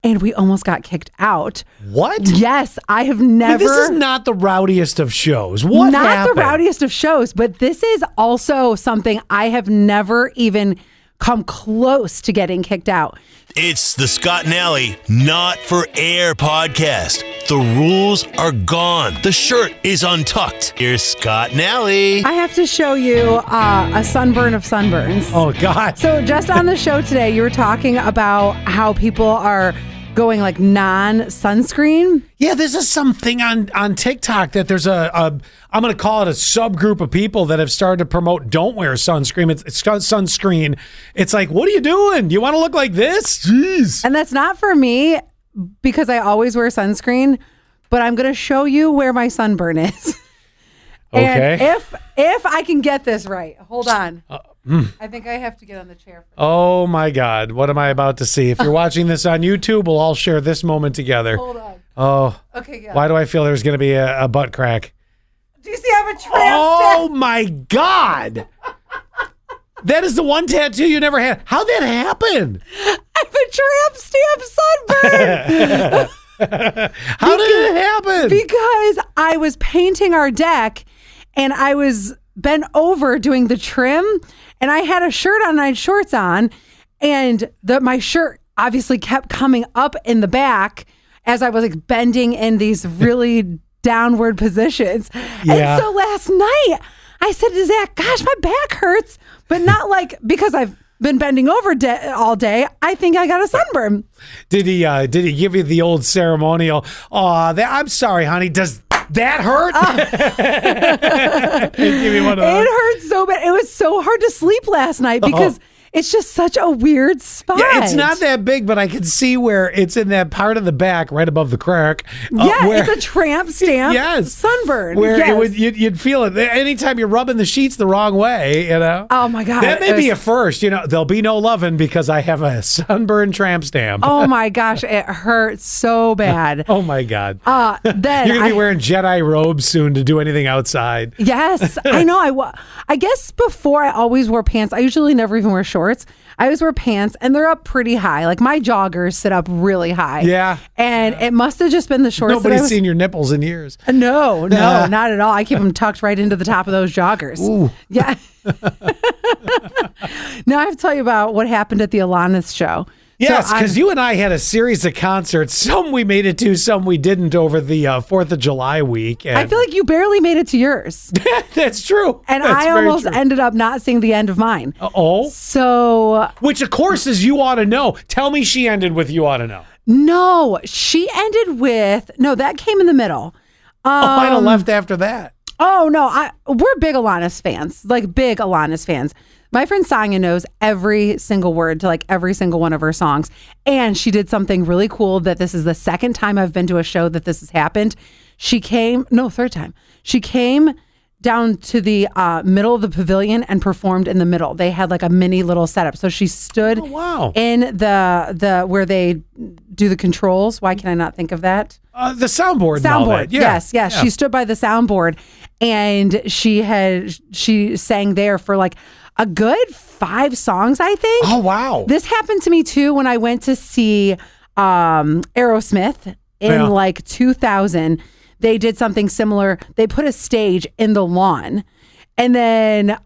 and we almost got kicked out. What? Yes, I have never. This is not the rowdiest of shows. What not happened? the rowdiest of shows, but this is also something I have never even come close to getting kicked out. It's the Scott and Allie Not For Air podcast. The rules are gone. The shirt is untucked. Here's Scott and Allie. I have to show you a sunburn of sunburns. Oh, God. So just on the show today, you were talking about how people are going like non-sunscreen. Yeah, this is something on TikTok that there's I'm going to call it a subgroup of people that have started to promote don't wear sunscreen. It's sunscreen. It's like, what are you doing? Do you want to look like this? Jeez. And that's not for me because I always wear sunscreen, but I'm going to show you where my sunburn is. Okay. And if I can get this right, hold on. I think I have to get on the chair. Oh, my God. What am I about to see? If you're watching this on YouTube, we'll all share this moment together. Hold on. Oh. Okay, yeah. Why do I feel there's going to be a butt crack? Do you see I have a tramp Oh, stamp? my God. That is the one tattoo you never had. How'd that happen? I have a tramp stamp sunburn. How did it happen? Because I was painting our deck and I was bent over doing the trim and I had a shirt on and I had shorts on and my shirt obviously kept coming up in the back as I was like bending in these really downward positions. Yeah. And so last night I said to Zach, gosh, my back hurts, but not like because I've been bending over all day. I think I got a sunburn. Did he give you the old ceremonial? I'm sorry, honey. Does that hurt? Give me one of those. It hurt so bad. It was so hard to sleep last night because it's just such a weird spot. Yeah, it's not that big, but I can see where it's in that part of the back, right above the crack. It's a tramp stamp sunburn. Where yes. you'd feel it anytime you're rubbing the sheets the wrong way. You know. Oh my God, that may be a first. You know, there'll be no loving because I have a sunburn tramp stamp. Oh my gosh, it hurts so bad. Oh my God. Then you're gonna be wearing Jedi robes soon to do anything outside. Yes, I know. I guess before I always wore pants. I usually never even wear shorts. I always wear pants and they're up pretty high. Like my joggers sit up really high. Yeah. And it must have just been the shorts. Nobody's seen your nipples in years. No, not at all. I keep them tucked right into the top of those joggers. Ooh. Yeah. Now I have to tell you about what happened at the Alanis show. Yes, because you and I had a series of concerts. Some we made it to, some we didn't over the 4th of July week. And I feel like you barely made it to yours. That's true. And That's I very almost true. ended up not seeing the end of mine. Oh. So. Which, of course, is You Ought to Know. Tell me she ended with You Ought to Know. No, she ended with. No, that came in the middle. I'd have left after that. Oh, no. We're big Alanis fans. Like, big Alanis fans. My friend Sonia knows every single word to like every single one of her songs. And she did something really cool that this is the second time I've been to a show that this has happened. Third time. She came down to the middle of the pavilion and performed in the middle. They had like a mini little setup. So she stood in the where they do the controls. Why can I not think of that? The soundboard. And all that. Yeah. Yes. She stood by the soundboard and she sang there for like a good 5 songs, I think. Oh, wow. This happened to me too when I went to see Aerosmith in like 2000. They did something similar. They put a stage in the lawn. And then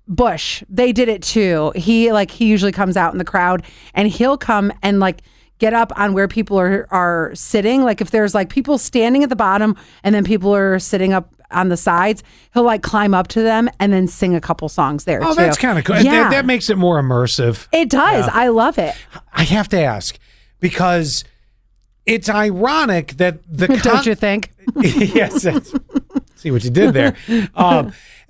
Bush, they did it too. He usually comes out in the crowd and he'll come and like get up on where people are sitting. Like if there's like people standing at the bottom and then people are sitting up on the sides, he'll like climb up to them and then sing a couple songs there too. Oh, that's kind of cool. Yeah. That makes it more immersive. It does. Yeah. I love it. I have to ask because it's ironic that Don't you think? Yes. See what you did there.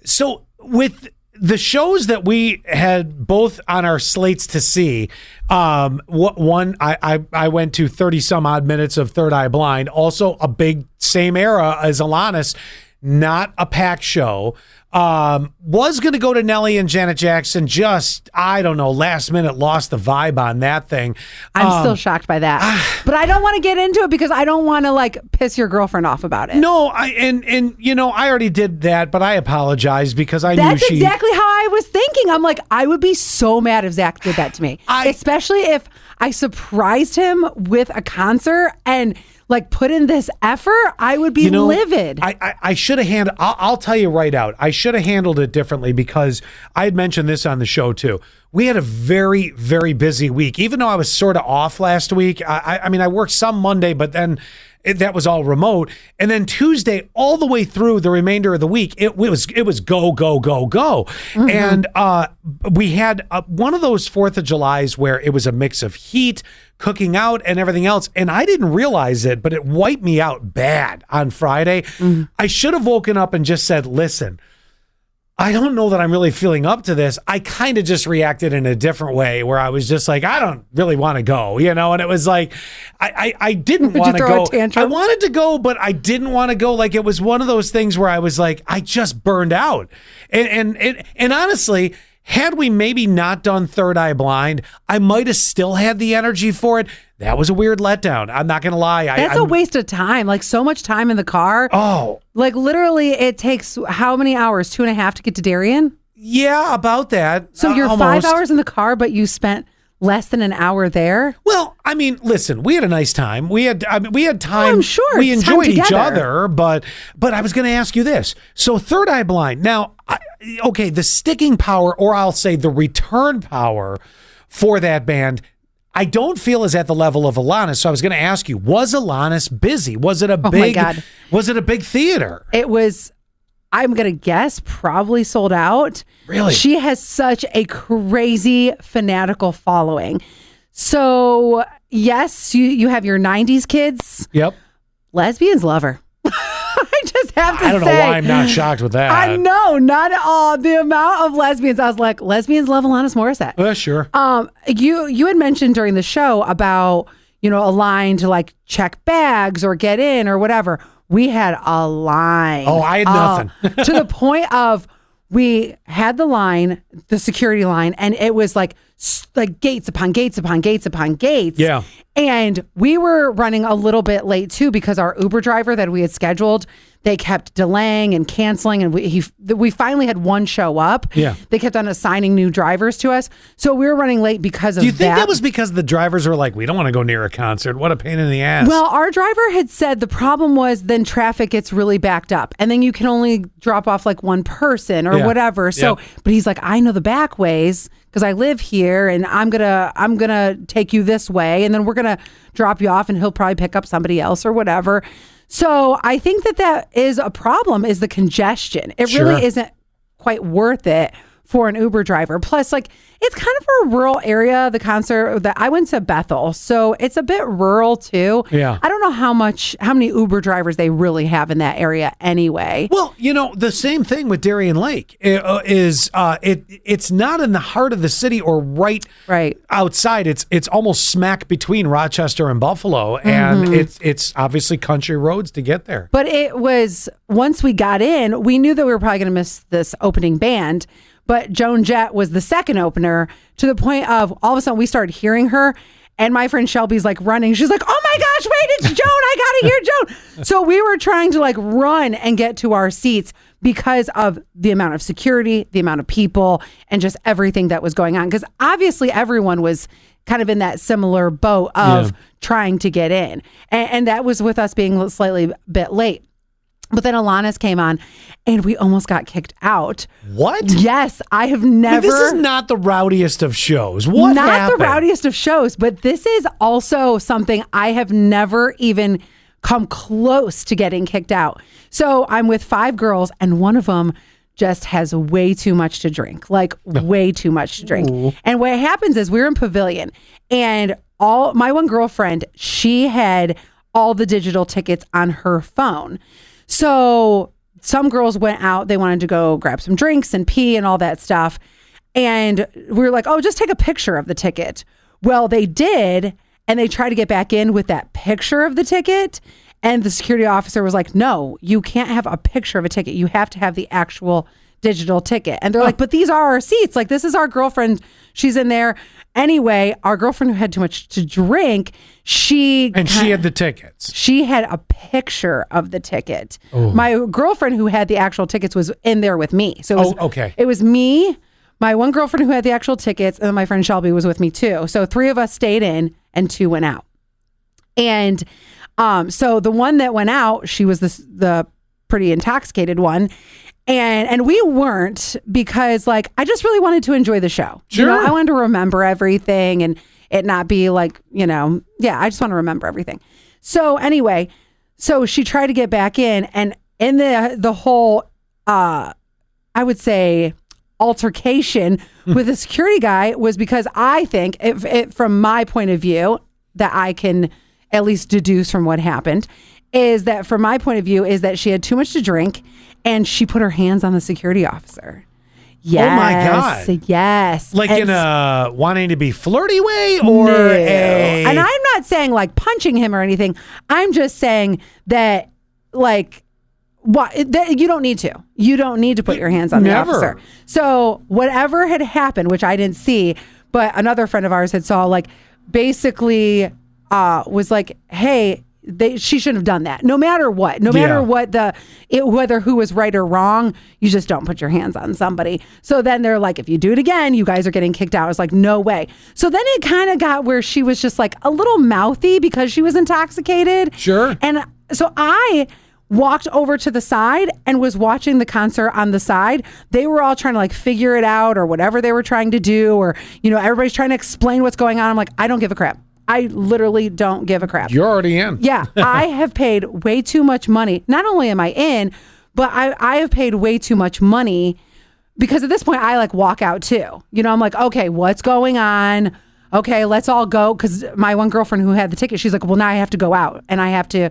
So with the shows that we had both on our slates to see, one I went to 30 some odd minutes of Third Eye Blind, also a big same era as Alanis, not a packed show. Was going to go to Nelly and Janet Jackson, just, I don't know, last minute lost the vibe on that thing. I'm still shocked by that. But I don't want to get into it because I don't want to like piss your girlfriend off about it. No, and you know, I already did that, but I apologize because I knew That's exactly how I was thinking. I'm like, I would be so mad if Zach did that to me. Especially if I surprised him with a concert and like put in this effort, I would be livid. I should have handled, I'll tell you right out, I should have handled it differently because I had mentioned this on the show too. We had a very, very busy week. Even though I was sort of off last week, I mean, I worked some Monday, but then that was all remote. And then Tuesday, all the way through the remainder of the week, it was go, go, go, go. Mm-hmm. And we had one of those 4th of Julys where it was a mix of heat, cooking out, and everything else. And I didn't realize it, but it wiped me out bad on Friday. Mm-hmm. I should have woken up and just said, listen, I don't know that I'm really feeling up to this. I kind of just reacted in a different way where I was just like, I don't really want to go, and it was like, I didn't want to go. I wanted to go, but I didn't want to go. Like, it was one of those things where I was like, I just burned out. And honestly, had we maybe not done Third Eye Blind, I might have still had the energy for it. That was a weird letdown. I'm not going to lie. That's a waste of time. Like, so much time in the car. Oh. Like, literally, it takes how many hours? 2.5 to get to Darien? Yeah, about that. So you're almost 5 hours in the car, but you spent less than an hour there? Well, I mean, listen, we had a nice time. We had time. Oh, I'm sure. We enjoyed each other, but I was going to ask you this. So Third Eye Blind. Now, okay, the sticking power, or I'll say the return power for that band, I don't feel is at the level of Alanis. So I was going to ask you, was Alanis busy? Was it a big theater? It was, I'm going to guess, probably sold out. Really? She has such a crazy fanatical following. So yes, you have your 90s kids. Yep. Lesbians love her. I just have to say. I don't know why I'm not shocked with that. I know, not at all. The amount of lesbians, I was like, lesbians love Alanis Morissette. Sure. You had mentioned during the show about, a line to like check bags or get in or whatever. We had a line. Oh, I had nothing. To the point of we had the line, the security line, and it was like gates upon gates upon gates upon gates. Yeah. And we were running a little bit late too because our Uber driver that we had scheduled, they kept delaying and canceling, and we finally had one show up. Yeah. They kept on assigning new drivers to us. So we were running late because of that. Do you think that was because the drivers were like, we don't want to go near a concert? What a pain in the ass. Well, our driver had said the problem was then traffic gets really backed up and then you can only drop off like one person or whatever. So, but he's like, I know the back ways because I live here and I'm gonna take you this way and then we're gonna drop you off and he'll probably pick up somebody else or whatever. So I think that is a problem, is the congestion. It really isn't quite worth it for an Uber driver. Plus, like, it's kind of a rural area, the concert that I went to Bethel. So it's a bit rural too. Yeah. I don't know how many Uber drivers they really have in that area anyway. Well, the same thing with Darien Lake it's not in the heart of the city or right outside. It's almost smack between Rochester and Buffalo. And it's obviously country roads to get there. But it was, once we got in, we knew that we were probably going to miss this opening band. But Joan Jett was the second opener, to the point of all of a sudden we started hearing her. And my friend Shelby's like running. She's like, oh my gosh, wait, it's Joan. I got to hear Joan. So we were trying to like run and get to our seats because of the amount of security, the amount of people, and just everything that was going on. Because obviously everyone was kind of in that similar boat of trying to get in. And that was with us being slightly bit late. But then Alanis came on and we almost got kicked out. What? Yes, I have never. This is not the rowdiest of shows. What not happened? The rowdiest of shows, but this is also something I have never even come close to getting kicked out. So I'm with 5 girls and one of them just has way too much to drink, like way too much to drink. Ooh. And what happens is we're in Pavilion and my one girlfriend, she had all the digital tickets on her phone. So some girls went out, they wanted to go grab some drinks and pee and all that stuff. And we were like, oh, just take a picture of the ticket. Well, they did. And they tried to get back in with that picture of the ticket. And the security officer was like, no, you can't have a picture of a ticket. You have to have the actual digital ticket. And they're like, but these are our seats. Like, this is our girlfriend. She's in there. Anyway, our girlfriend who had too much to drink, she had the tickets. She had a picture of the ticket. Oh. My girlfriend who had the actual tickets was in there with me. So okay. It was me, my one girlfriend who had the actual tickets, and then my friend Shelby was with me too. So 3 of us stayed in and 2 went out. And so the one that went out, she was the pretty intoxicated one. And we weren't, because like I just really wanted to enjoy the show. Sure. I wanted to remember everything and it not be like, I just want to remember everything. So anyway, so she tried to get back in, and in the whole I would say altercation with the security guy was because I think from my point of view that I can at least deduce from what happened is that from my point of view is that she had too much to drink and she put her hands on the security officer. Yes. Oh my God. Yes. Like in a wanting to be flirty way, or and I'm not saying like punching him or anything. I'm just saying that like that you don't need to. You don't need to put your hands on the officer. So whatever had happened, which I didn't see, but another friend of ours had saw, like basically was like, hey, she shouldn't have done that. No matter what, whether who was right or wrong, you just don't put your hands on somebody. So then they're like, if you do it again, you guys are getting kicked out. I was like, no way. So then it kind of got where she was just like a little mouthy because she was intoxicated. Sure. And so I walked over to the side and was watching the concert on the side. They were all trying to like figure it out or whatever they were trying to do, or, everybody's trying to explain what's going on. I'm like, I don't give a crap. I literally don't give a crap. You're already in. Yeah. I have paid way too much money. Not only am I in, but I have paid way too much money, because at this point I like walk out too. I'm like, okay, what's going on? Okay, let's all go. Because my one girlfriend who had the ticket, she's like, well, now I have to go out and I have to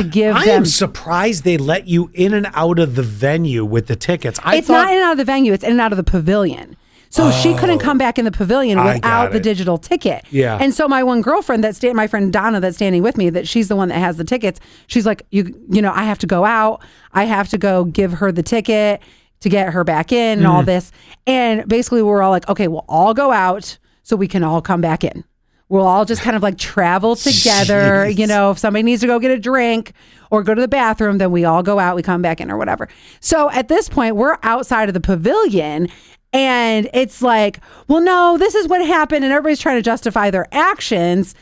give them. I am surprised they let you in and out of the venue with the tickets. It's not in and out of the venue. It's in and out of the pavilion. So she couldn't come back in the pavilion without the digital ticket. Yeah. And so my one girlfriend my friend Donna that's standing with me, that she's the one that has the tickets. She's like, I have to go out. I have to go give her the ticket to get her back in and all this. And basically we're all like, okay, we'll all go out so we can all come back in. We'll all just kind of like travel together. Jeez. If somebody needs to go get a drink or go to the bathroom, then we all go out, we come back in or whatever. So at this point, we're outside of the pavilion. And it's like, well, no, this is what happened. And everybody's trying to justify their actions.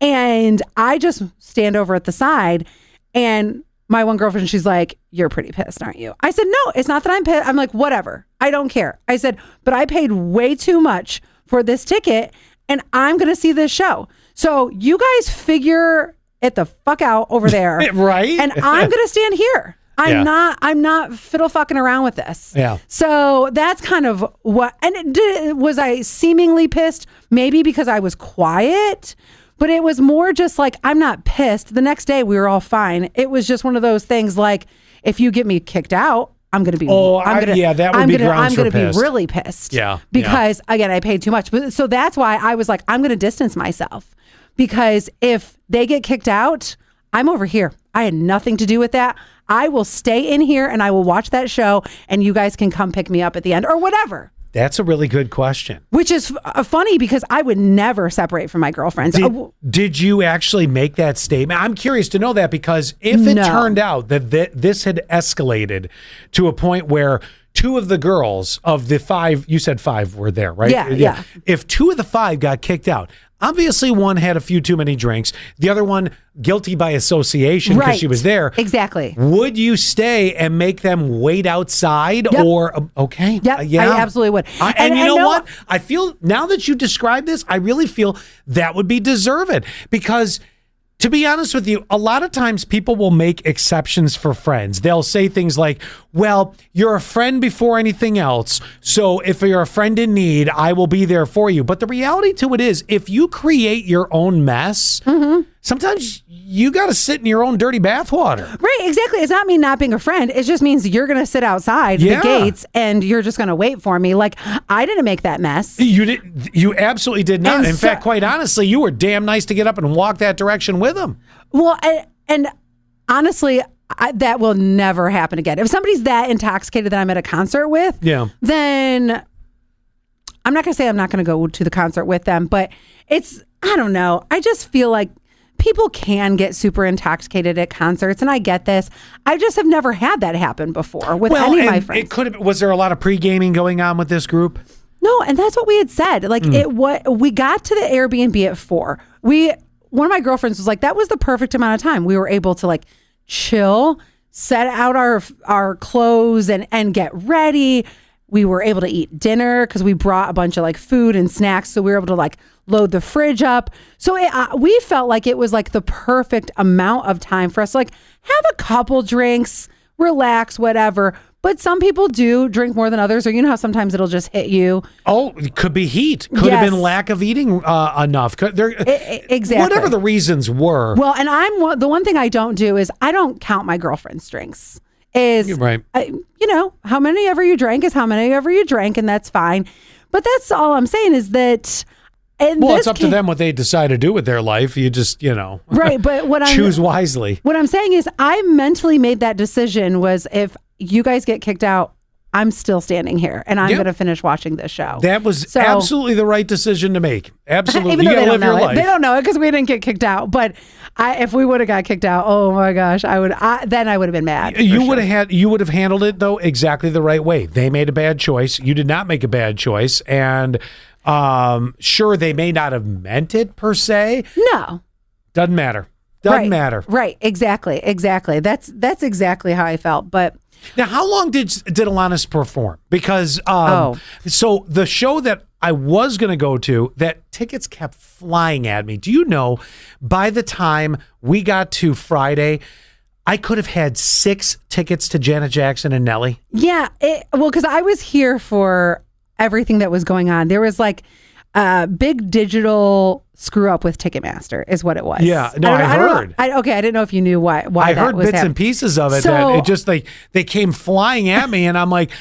And I just stand over at the side, and my one girlfriend, she's like, you're pretty pissed, aren't you? I said, no, it's not that I'm pissed. I'm like, whatever. I don't care. I said, but I paid way too much for this ticket and I'm going to see this show. So you guys figure it the fuck out over there. Right. And I'm going to stand here. I'm not fiddle fucking around with this. Yeah. So that's kind of what, and was I seemingly pissed? Maybe because I was quiet, but it was more just like, I'm not pissed. The next day we were all fine. It was just one of those things like, if you get me kicked out, I'm going to be, that would be grounds for I'm going to pissed. be really pissed. Yeah. Because again, I paid too much. So that's why I was like, I'm going to distance myself, because if they get kicked out, I'm over here. I had nothing to do with that. I will stay in here and I will watch that show, and you guys can come pick me up at the end or whatever. That's a really good question. Which is funny, because I would never separate from my girlfriends. Did you actually make that statement? I'm curious to know that, because if it turned out that this had escalated to a point where 2 of the girls of the 5, you said 5 were there, right? Yeah. If 2 of the 5 got kicked out, obviously one had a few too many drinks. The other one guilty by association because she was there. Exactly. Would you stay and make them wait outside? Yep. Or, okay. Yep, Yeah. I absolutely would. And you know what? I feel, now that you describe this, I really feel that would be deserved, because to be honest with you, a lot of times people will make exceptions for friends. They'll say things like, well, you're a friend before anything else, so if you're a friend in need, I will be there for you. But the reality to it is, if you create your own mess, sometimes you got to sit in your own dirty bathwater. Right, exactly. It's not me not being a friend. It just means you're going to sit outside the gates and you're just going to wait for me. Like, I didn't make that mess. You absolutely did not. And in fact, quite honestly, you were damn nice to get up and walk that direction with him. Well, and honestly, that will never happen again. If somebody's that intoxicated that I'm at a concert with, then I'm not going to say I'm not going to go to the concert with them, but I don't know. I just feel like people can get super intoxicated at concerts, and I get this. I just have never had that happen before with any of my friends. It could have. Was there a lot of pre-gaming going on with this group? No, and that's what we had said. Like what we got to the Airbnb at 4. One of my girlfriends was like, that was the perfect amount of time. We were able to like chill, set out our clothes and get ready. We were able to eat dinner because we brought a bunch of like food and snacks. So we were able to like load the fridge up. So we felt like it was like the perfect amount of time for us to like have a couple drinks, relax, whatever. But some people do drink more than others, or you know how sometimes it'll just hit you. Oh, it could be heat. Could have been lack of eating enough. Exactly. Whatever the reasons were. Well, and the one thing I don't do is I don't count my girlfriend's drinks. Right. How many ever you drank is how many ever you drank, and that's fine. But that's all I'm saying is that. It's up to them what they decide to do with their life. You just, right. But choose wisely. What I'm saying is I mentally made that decision was if you guys get kicked out, I'm still standing here and I'm going to finish watching this show. That was absolutely the right decision to make. Absolutely. Even though they don't know it. Life. They don't know it because we didn't get kicked out. But if we would have got kicked out, oh my gosh, then I would have been mad. You would have handled it though exactly the right way. They made a bad choice. You did not make a bad choice. And sure, they may not have meant it per se. No. Doesn't matter. Doesn't matter. Right. Exactly. That's exactly how I felt. But now, how long did Alanis perform? Because so the show that I was going to go to, that tickets kept flying at me. Do you know, by the time we got to Friday, I could have had 6 tickets to Janet Jackson and Nelly. Yeah. Because I was here for everything that was going on. There was like a big digital screw up with Ticketmaster is what it was. Yeah, no, I heard. I didn't know if you knew why I that heard was bits and pieces of it. So, that it just they came flying at me, and I'm like,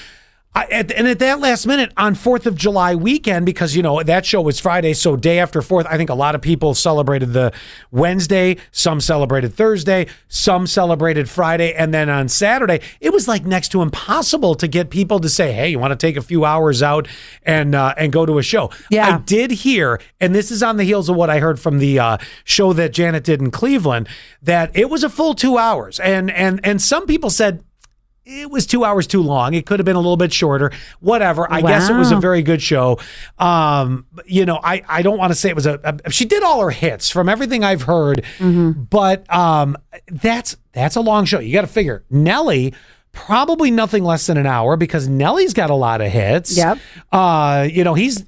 at that last minute on 4th of July weekend, because that show was Friday, so day after 4th, I think a lot of people celebrated the Wednesday, some celebrated Thursday, some celebrated Friday, and then on Saturday, it was like next to impossible to get people to say, hey, you want to take a few hours out and go to a show. Yeah. I did hear, and this is on the heels of what I heard from the show that Janet did in Cleveland, that it was a full 2 hours, and some people said it was 2 hours too long. It could have been a little bit shorter. Whatever. I guess it was a very good show. I don't want to say it was she did all her hits from everything I've heard, but that's a long show. You got to figure Nelly. Probably nothing less than an hour because Nelly's got a lot of hits. Yep.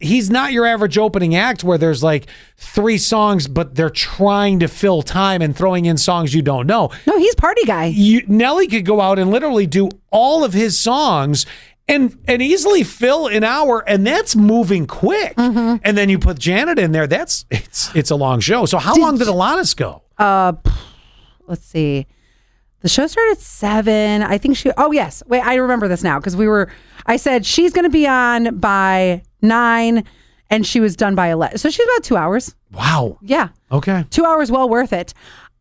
He's not your average opening act where there's like 3 songs, but they're trying to fill time and throwing in songs you don't know. No, he's party guy. Nelly could go out and literally do all of his songs and easily fill an hour, and that's moving quick. And then you put Janet in there. It's a long show. So how long did Alanis go? Let's see. The show started at 7. I think yes. Wait, I remember this now because I said she's going to be on by 9 and she was done by 11. So she's about 2 hours. Wow. Yeah. Okay. 2 hours, well worth it.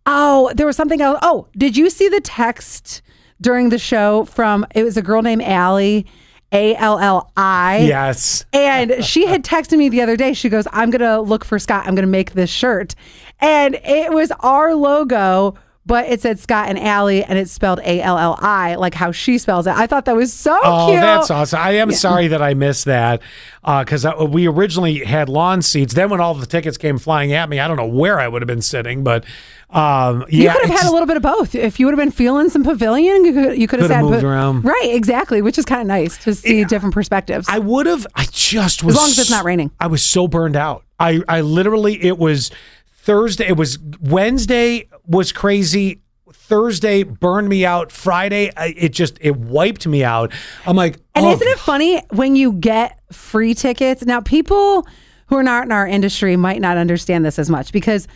Oh, there was something else. Oh, did you see the text during the show it was a girl named Allie, Alli? Yes. And she had texted me the other day. She goes, I'm going to look for Scott. I'm going to make this shirt. And it was our logo, but it said Scott and Allie, and it's spelled Alli, like how she spells it. I thought that was so cute. Oh, that's awesome. I am sorry that I missed that because we originally had lawn seats. Then when all the tickets came flying at me, I don't know where I would have been sitting, but you could have had a little bit of both. If you would have been feeling some pavilion, you could have moved around. Right, exactly, which is kind of nice to see different perspectives. I would have. I just was. As long as it's not raining. I was so burned out. I literally, it was Thursday. It was Wednesday was crazy. Thursday burned me out. Friday, it wiped me out. I'm like, and isn't it funny when you get free tickets? Now, people who are not in our industry might not understand this as much because,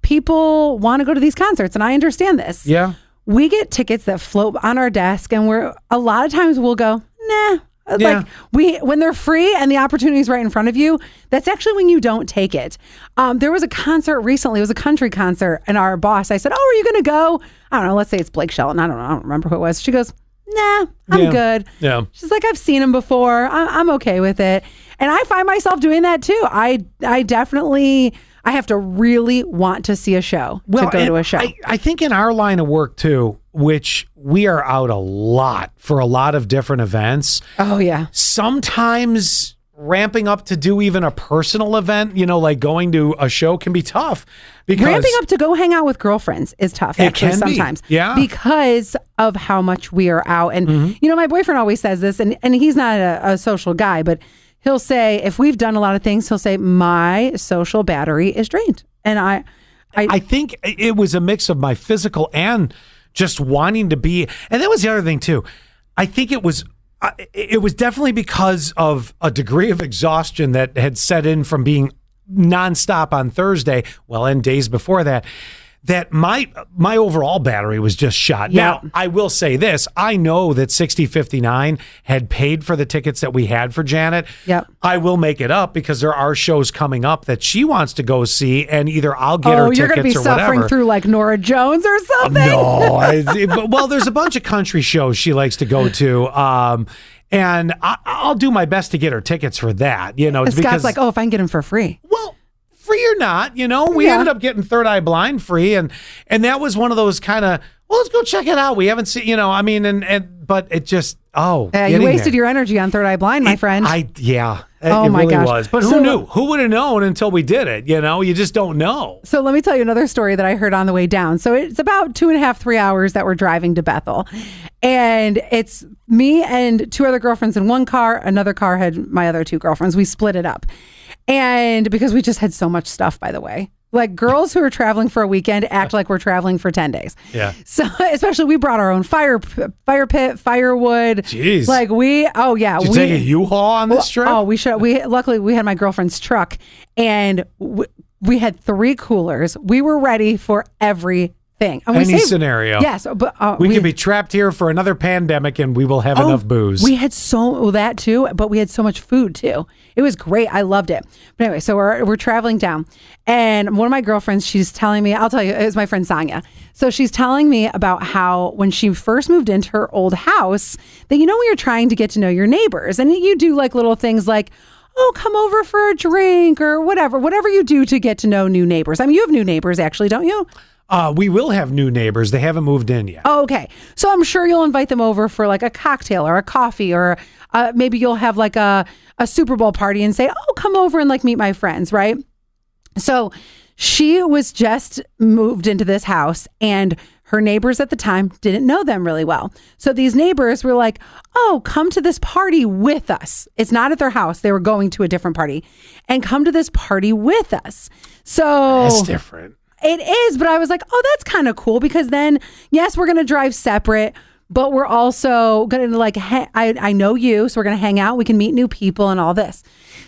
people want to go to these concerts, and I understand this. Yeah. We get tickets that float on our desk, and a lot of times we'll go, nah. Yeah. Like when they're free and the opportunity is right in front of you, that's actually when you don't take it. There was a concert recently. It was a country concert, and our boss, I said, "Oh, are you going to go?" I don't know. Let's say it's Blake Shelton. I don't remember who it was. She goes, "Nah, I'm good." Yeah. She's like, "I've seen him before. I'm okay with it." And I find myself doing that too. I definitely. I have to really want to see a show to go to a show. I think in our line of work too, which we are out a lot for a lot of different events. Oh yeah. Sometimes ramping up to do even a personal event, like going to a show can be tough. Because ramping up to go hang out with girlfriends is tough, actually, can be. sometimes. Yeah. Because of how much we are out. And, my boyfriend always says this, and he's not a social guy, but he'll say, if we've done a lot of things, he'll say, my social battery is drained. And I think it was a mix of my physical and just wanting to be. And that was the other thing, too. I think it was definitely because of a degree of exhaustion that had set in from being nonstop on Thursday, and days before that my overall battery was just shot. Yeah. Now, I will say this. I know that 6059 had paid for the tickets that we had for Janet. Yep. I will make it up because there are shows coming up that she wants to go see, and either I'll get her tickets or whatever. You're going to be suffering through like Nora Jones or something? No. There's a bunch of country shows she likes to go to. And I'll do my best to get her tickets for that, Scott's like, if I can get them for free. Well, free or not, we ended up getting Third Eye Blind free. And that was one of those kind of, let's go check it out. We haven't seen, but it just, you wasted your energy on Third Eye Blind, my friend. It my really gosh. was. But who knew? Who would have known until we did it? You just don't know. So let me tell you another story that I heard on the way down. So it's about 2.5, 3 hours that we're driving to Bethel. And it's me and two other girlfriends in one car. Another car had my other two girlfriends. We split it up. And because we just had so much stuff, by the way. Like girls who are traveling for a weekend act like we're traveling for 10 days. Yeah. So especially we brought our own fire pit, firewood. Jeez. Like Did you take a U-Haul on this trip? Oh, we should. Luckily we had my girlfriend's truck, and we had 3 coolers. We were ready for everything. And any scenario. Yes, but we could be trapped here for another pandemic, and we will have enough booze. We had that too, but we had so much food too. It was great. I loved it. But anyway, so we're traveling down, and one of my girlfriends, she's telling me, I'll tell you, it's my friend Sonia. So she's telling me about how when she first moved into her old house, that when you're trying to get to know your neighbors, and you do like little things like, come over for a drink or whatever you do to get to know new neighbors. I mean, you have new neighbors actually, don't you? We will have new neighbors. They haven't moved in yet. Oh, okay. So I'm sure you'll invite them over for like a cocktail or a coffee, or maybe you'll have like a Super Bowl party and say, come over and like meet my friends, right? So she was just moved into this house, and her neighbors at the time didn't know them really well. So these neighbors were like, come to this party with us. It's not at their house. They were going to a different party, and come to this party with us. So that's different. It is, but I was like, that's kind of cool, because then, yes, we're going to drive separate, but we're also going to like, I know you, so we're going to hang out. We can meet new people and all this.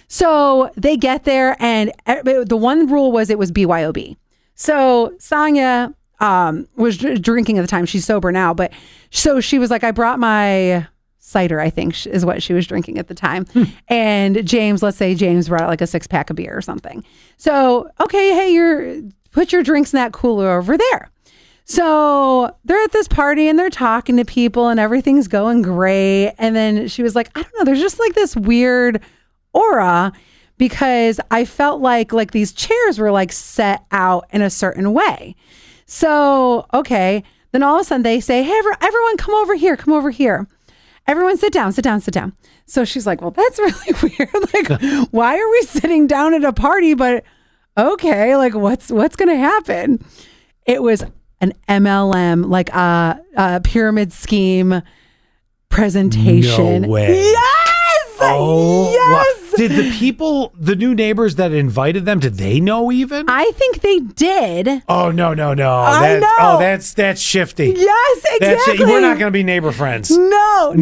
So they get there, and the one rule was it was BYOB. So Sonia was drinking at the time. She's sober now, but so she was like, I brought my cider, I think is what she was drinking at the time. And James, let's say James brought like a 6-pack of beer or something. So, okay, hey, put your drinks in that cooler over there. So they're at this party and they're talking to people and everything's going great. And then she was like, I don't know, there's just like this weird aura, because I felt like these chairs were like set out in a certain way. So, okay. Then all of a sudden they say, hey, everyone come over here. Everyone sit down. So she's like, well, that's really weird. Like, why are we sitting down at a party? But okay, like what's going to happen? It was an MLM, like a pyramid scheme presentation. No way. Yes. Oh, yes. Wow. Did the new neighbors that invited them, did they know even? I think they did. Oh, no. I know. Oh, that's shifty. Yes, exactly. We're not going to be neighbor friends. No,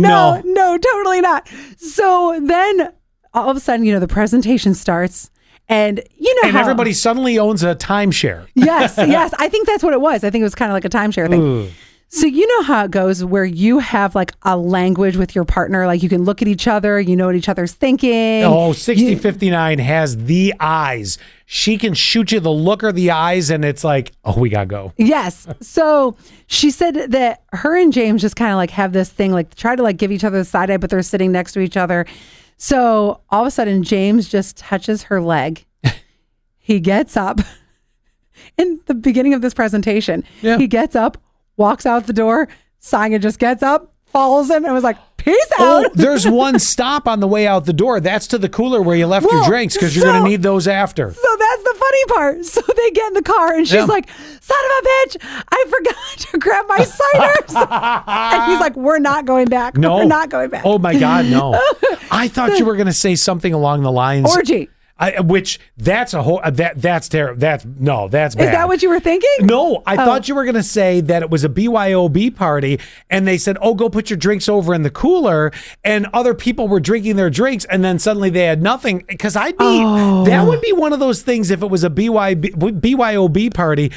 totally not. So then all of a sudden, the presentation starts. And everybody suddenly owns a timeshare. Yes. I think that's what it was. I think it was kind of like a timeshare thing. Ooh. So you know how it goes, where you have like a language with your partner, like you can look at each other, you know what each other's thinking. Oh, 6059 has the eyes. She can shoot you the look or the eyes, and it's like, we gotta go. Yes. So she said that her and James just kind of like have this thing, like try to like give each other the side eye, but they're sitting next to each other. So all of a sudden, James just touches her leg. He gets up in the beginning of this presentation. Yeah. He gets up, walks out the door. Sonia just gets up, follows him, and was like, Peace Oh, out. there's one stop on the way out the door. That's to the cooler where you left your Well, drinks because you're going so- to need those after. So that's the funny part. So they get in the car and she's Yeah. like, son of a bitch, I forgot to grab my ciders. And he's like, we're not going back. No. We're not going back. Oh, my God, no. I thought you were going to say something along the lines. Orgy. Which that's a whole that's terrible. That's bad. Is that what you were thinking? No, I thought you were going to say that it was a BYOB party and they said, "Oh, go put your drinks over in the cooler," and other people were drinking their drinks and then suddenly they had nothing. Because that would be one of those things if it was a BYOB party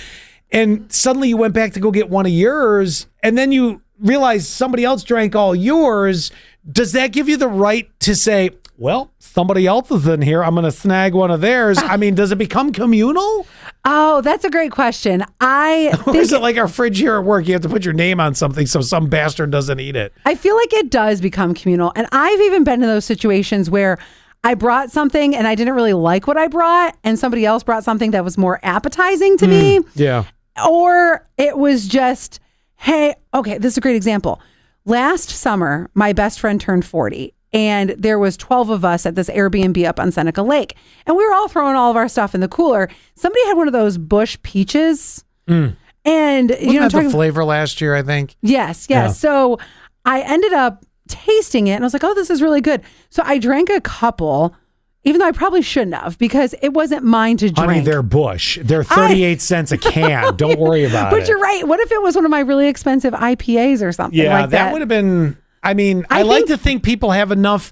and suddenly you went back to go get one of yours and then you realized somebody else drank all yours. Does that give you the right to say, well, somebody else is in here, I'm going to snag one of theirs? I mean, does it become communal? Oh, that's a great question. Or is it like our fridge here at work? You have to put your name on something so some bastard doesn't eat it. I feel like it does become communal. And I've even been in those situations where I brought something and I didn't really like what I brought, and somebody else brought something that was more appetizing to me. Yeah. Or it was just, hey, okay, this is a great example. Last summer, my best friend turned 40. And there was 12 of us at this Airbnb up on Seneca Lake. And we were all throwing all of our stuff in the cooler. Somebody had one of those Bush peaches. And, Wasn't that the flavor last year, I think? Yes. Yeah. So I ended up tasting it and I was like, oh, this is really good. So I drank a couple, even though I probably shouldn't have, because it wasn't mine to drink. Honey, they're Bush. They're 38 cents a can. Don't worry about it. But you're right. What if it was one of my really expensive IPAs or something like that? that would have been... I mean, I like to think people have enough,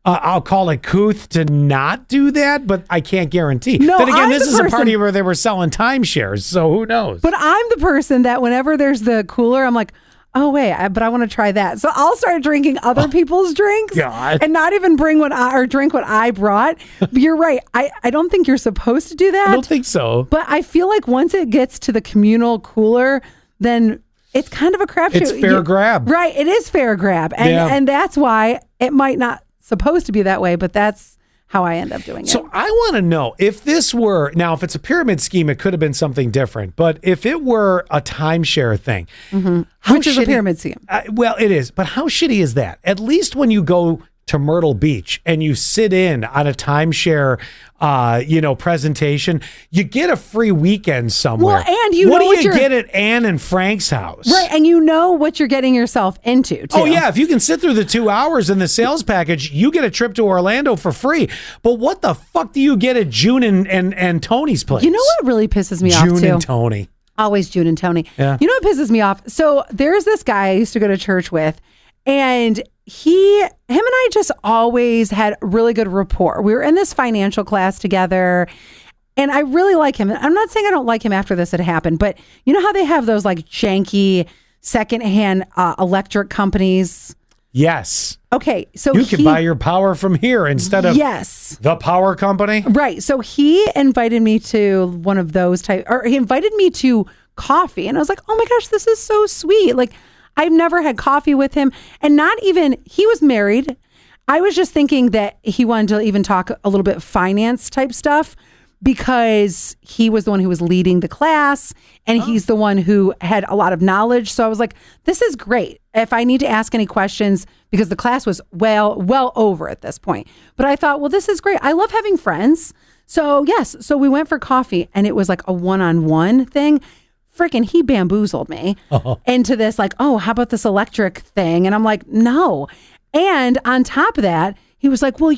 I'll call it couth, to not do that, but I can't guarantee. No, then again, I'm this the is a person- party where they were selling timeshares, so who knows? But I'm the person that whenever there's the cooler, I'm like, oh, wait, but I want to try that. So I'll start drinking other people's drinks God. and not even drink what I brought. But you're right. I don't think you're supposed to do that. I don't think so. But I feel like once it gets to the communal cooler, then it's kind of a crapshoot. It's fair grab. Right. It is fair grab. And that's why it might not supposed to be that way, but that's how I end up doing it. So I want to know if this were, now if it's a pyramid scheme, it could have been something different, but if it were a timeshare thing, Which is a pyramid scheme. Well, it is, but how shitty is that? At least when you go to Myrtle Beach and you sit in on a timeshare, presentation, you get a free weekend somewhere. Well, and you what know do what you you're- get at Ann and Frank's house? Right. And you know what you're getting yourself into, too. Oh, yeah. If you can sit through the 2 hours in the sales package, you get a trip to Orlando for free. But what the fuck do you get at June and Tony's place? You know what really pisses me off, June too? and Tony. Always June and Tony. Yeah. You know what pisses me off? So there's this guy I used to go to church with, and him and I just always had really good rapport. We were in this financial class together, and I really like him. I'm not saying I don't like him after this had happened, but you know how they have those like janky secondhand electric companies? Yes. Okay, so You can buy your power from here instead of yes. the power company. Right. So he invited me to one of those he invited me to coffee. And I was like, oh my gosh, this is so sweet. Like, I've never had coffee with him. And not even, he was married. I was just thinking that he wanted to even talk a little bit finance type stuff because he was the one who was leading the class and he's the one who had a lot of knowledge. So I was like, this is great. If I need to ask any questions, because the class was well over at this point. But I thought, well, this is great. I love having friends. So yes. So we went for coffee and it was like a one-on-one thing. Freaking, he bamboozled me into this like, oh, how about this electric thing? And I'm like, no. And on top of that, he was like, well,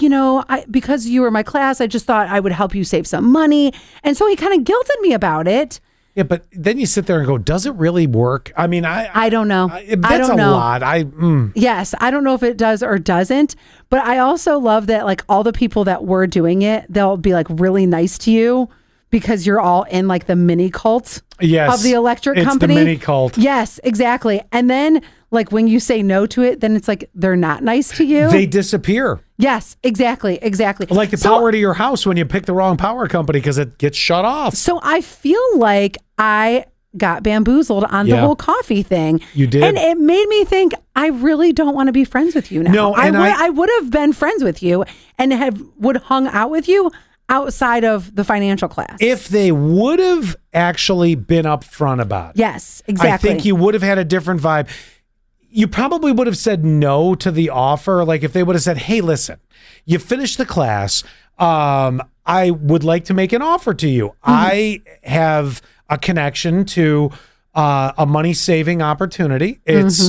because you were my class, I just thought I would help you save some money. And so he kind of guilted me about it. Yeah, but then you sit there and go, does it really work? I mean, I don't know. That's I don't know. a lot. Yes, I don't know if it does or doesn't. But I also love that like all the people that were doing it, they'll be like really nice to you because you're all in like the mini cult of the electric company. It's the mini cult. Yes, exactly. And then like when you say no to it, then it's like they're not nice to you. They disappear. Yes, exactly. Like the power to your house when you pick the wrong power company because it gets shut off. So I feel like I got bamboozled on the whole coffee thing. You did. And it made me think, I really don't want to be friends with you now. No, and I would have been friends with you and would hung out with you outside of the financial class. If they would have actually been upfront about it. Yes, exactly. I think you would have had a different vibe. you probably would have said no to the offer. Like if they would have said, hey, listen, you finished the class. I would like to make an offer to you. I have a connection to a money saving opportunity. It's,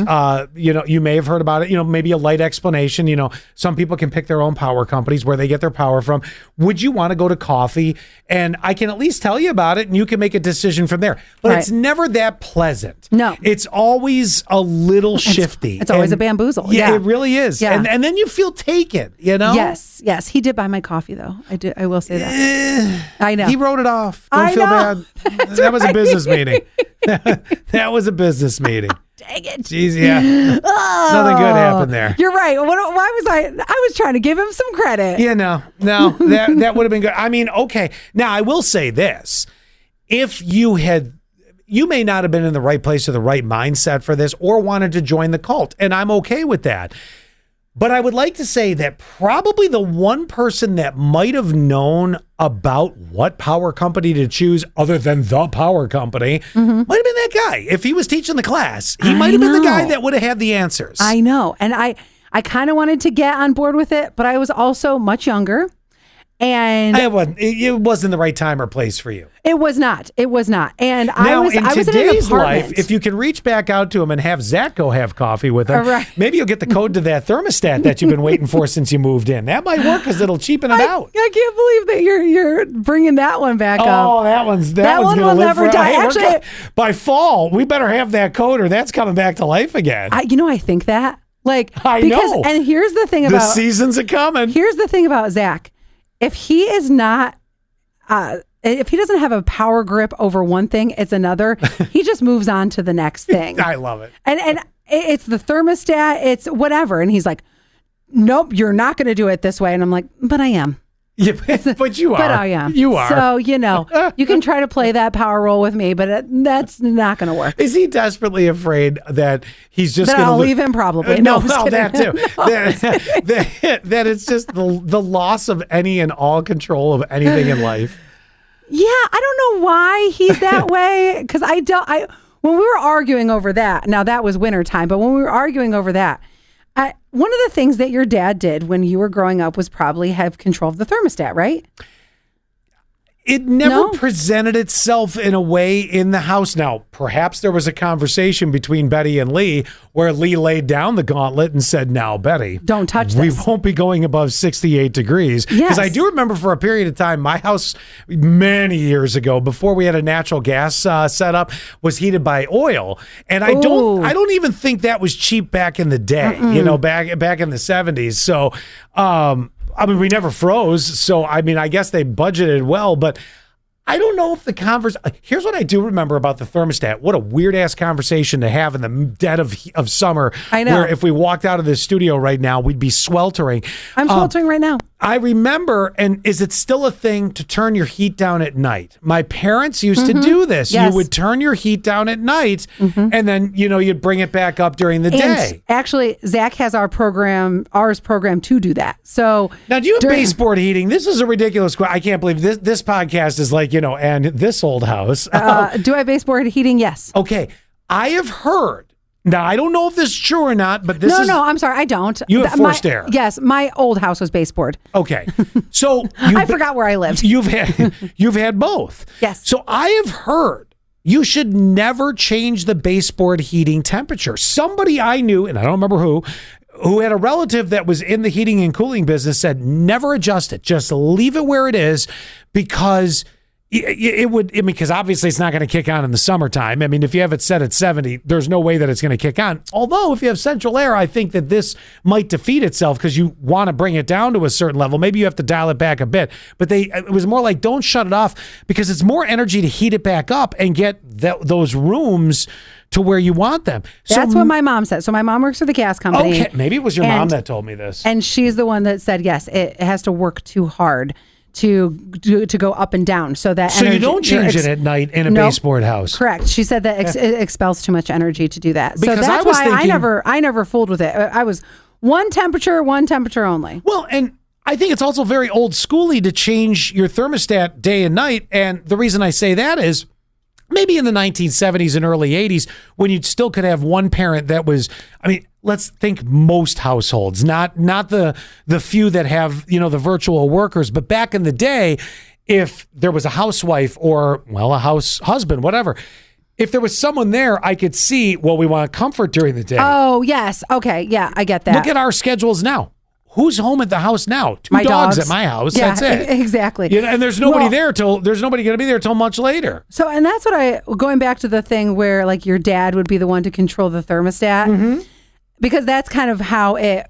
you may have heard about it, maybe a light explanation. Some people can pick their own power companies where they get their power from. Would you want to go to coffee? And I can at least tell you about it and you can make a decision from there. But it's never that pleasant. No. It's always a little shifty. It's always a bamboozle. Yeah, it really is. Yeah. And then you feel taken, Yes. He did buy my coffee though. I will say that. I know. He wrote it off. Don't I feel know. bad. That was a business meeting. That was a business meting. Dang it. Jeez, yeah. Nothing good happened there. You're right. Why was I was trying to give him some credit. Yeah, no, that would have been good. I mean, okay. Now I will say this. If you may not have been in the right place or the right mindset for this or wanted to join the cult, and I'm okay with that. But I would like to say that probably the one person that might have known about what power company to choose other than the power company might have been that guy. If he was teaching the class, he might have been the guy that would have had the answers. I know. And I kind of wanted to get on board with it, but I was also much younger. And it wasn't the right time or place for you. It was not. And now, I was in today's an apartment. life, if you can reach back out to him and have Zach go have coffee with him, right. Maybe you'll get the code to that thermostat that you've been waiting for since you moved in. That might work because it'll cheapen it out. I can't believe that you're bringing that one back up. Oh, that one's that one gonna will live never die. Actually, by fall, we better have that code or that's coming back to life again. I think that. I know. And here's the thing about the seasons are coming. Here's the thing about Zach. If he is not, if he doesn't have a power grip over one thing, it's another. He just moves on to the next thing. I love it. And it's the thermostat, it's whatever. And he's like, nope, you're not going to do it this way. And I'm like, but I am. Yeah, but you are. But I am. You are. So, you can try to play that power role with me, but that's not going to work. Is he desperately afraid that he's just going to leave him probably? No, that too. That it's just the loss of any and all control of anything in life. Yeah, I don't know why he's that way. Because when we were arguing over that, now that was winter time, but when we were arguing over that, one of the things that your dad did when you were growing up was probably have control of the thermostat, right? It never presented itself in a way in the house. Now, perhaps there was a conversation between Betty and Lee where Lee laid down the gauntlet and said, now, Betty, don't touch this. We won't be going above 68 degrees. Because I do remember for a period of time, my house many years ago, before we had a natural gas setup, was heated by oil. And I don't even think that was cheap back in the day, back in the 70s. So, we never froze, so I guess they budgeted well, but I don't know if here's what I do remember about the thermostat. What a weird ass conversation to have in the dead of summer. I know. Where if we walked out of this studio right now, we'd be sweltering. I'm sweltering right now. I remember, and is it still a thing to turn your heat down at night? My parents used to do this. Yes. You would turn your heat down at night, and then, you'd bring it back up during the day. Actually, Zach has ours programmed to do that. So now, do you have baseboard heating? This is a ridiculous question. I can't believe this podcast is like, and this old house. Do I have baseboard heating? Yes. Okay. I have heard. Now, I don't know if this is true or not, but No, I'm sorry. I don't. You have forced air. Yes. My old house was baseboard. Okay. So I forgot where I lived. You've had both. Yes. So I have heard you should never change the baseboard heating temperature. Somebody I knew, and I don't remember who had a relative that was in the heating and cooling business said, never adjust it. Just leave it where it is because it would, because obviously it's not going to kick on in the summertime. If you have it set at 70, there's no way that it's going to kick on. Although if you have central air, I think that this might defeat itself because you want to bring it down to a certain level. Maybe you have to dial it back a bit. But it was more like, don't shut it off because it's more energy to heat it back up and get those rooms to where you want them. That's what my mom said. So my mom works for the gas company. Okay, maybe it was your mom that told me this. And she's the one that said, yes, it has to work too hard to go up and down. So you don't change it at night in a baseboard house. Correct. She said that it expels too much energy to do that. Because so that's why I never fooled with it. I was one temperature only. Well, and I think it's also very old schooly to change your thermostat day and night. And the reason I say that is maybe in the 1970s and early 80s, when you still could have one parent that was, I mean, let's think most households, not the few that have, the virtual workers, but back in the day, if there was a housewife or, well, a house husband, whatever, if there was someone there, I could see, well, we want comfort during the day. Oh, yes. Okay. Yeah, I get that. Look at our schedules now. Who's home at the house now? Two My dogs dogs. at my house. Yeah, That's it. Exactly. And there's nobody there's nobody going to be there till much later. So, and that's what going back to the thing where like your dad would be the one to control the thermostat, because that's kind of how it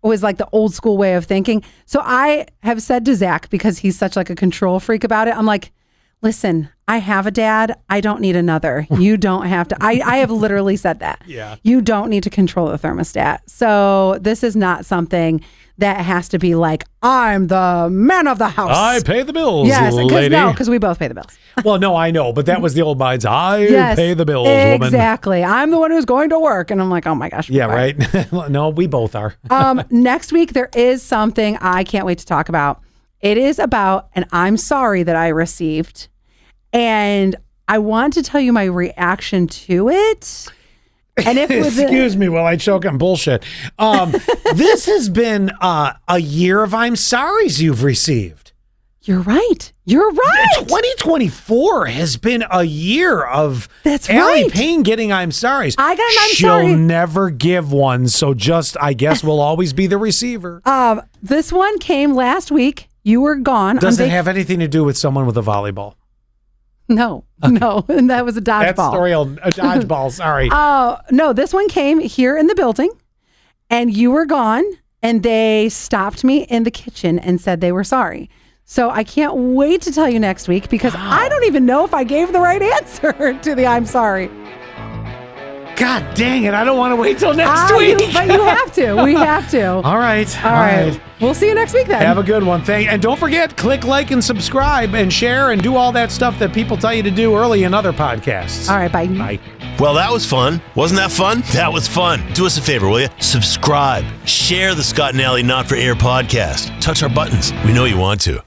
was, like the old school way of thinking. So I have said to Zach, because he's such like a control freak about it, I'm like, listen, I have a dad. I don't need another. You don't have to. I have literally said that. Yeah. You don't need to control the thermostat. So this is not something that has to be like, I'm the man of the house. I pay the bills, yes, lady. because we both pay the bills. Well, no, I know, but that was the old minds. I pay the bills, woman. Exactly. I'm the one who's going to work. And I'm like, oh my gosh. Yeah, why? right. No, we both are. Next week, there is something I can't wait to talk about. It is about an I'm sorry that I received. And I want to tell you my reaction to it. And if Excuse me while I choke on bullshit. This has been a year of I'm sorries you've received. You're right. You're right. 2024 has been a year of That's Allie right. Payne getting I'm sorries. I got an I'm She'll sorry. never give one, so just, I guess, we'll always be the receiver. This one came last week. You were gone. Does it have anything to do with someone with a volleyball? No, no. And that was a That's dodgeball. a dodgeball, sorry. No, this one came here in the building and you were gone and they stopped me in the kitchen and said they were sorry. So I can't wait to tell you next week because I don't even know if I gave the right answer to the I'm sorry. God dang it, I don't want to wait till next week. But you have to. We have to. All right. All right. We'll see you next week then. Have a good one. And don't forget, click like and subscribe and share and do all that stuff that people tell you to do early in other podcasts. All right. Bye. Bye. Well, that was fun. Wasn't that fun? That was fun. Do us a favor, will you? Subscribe. Share the Scott and Allie Not for Air podcast. Touch our buttons. We know you want to.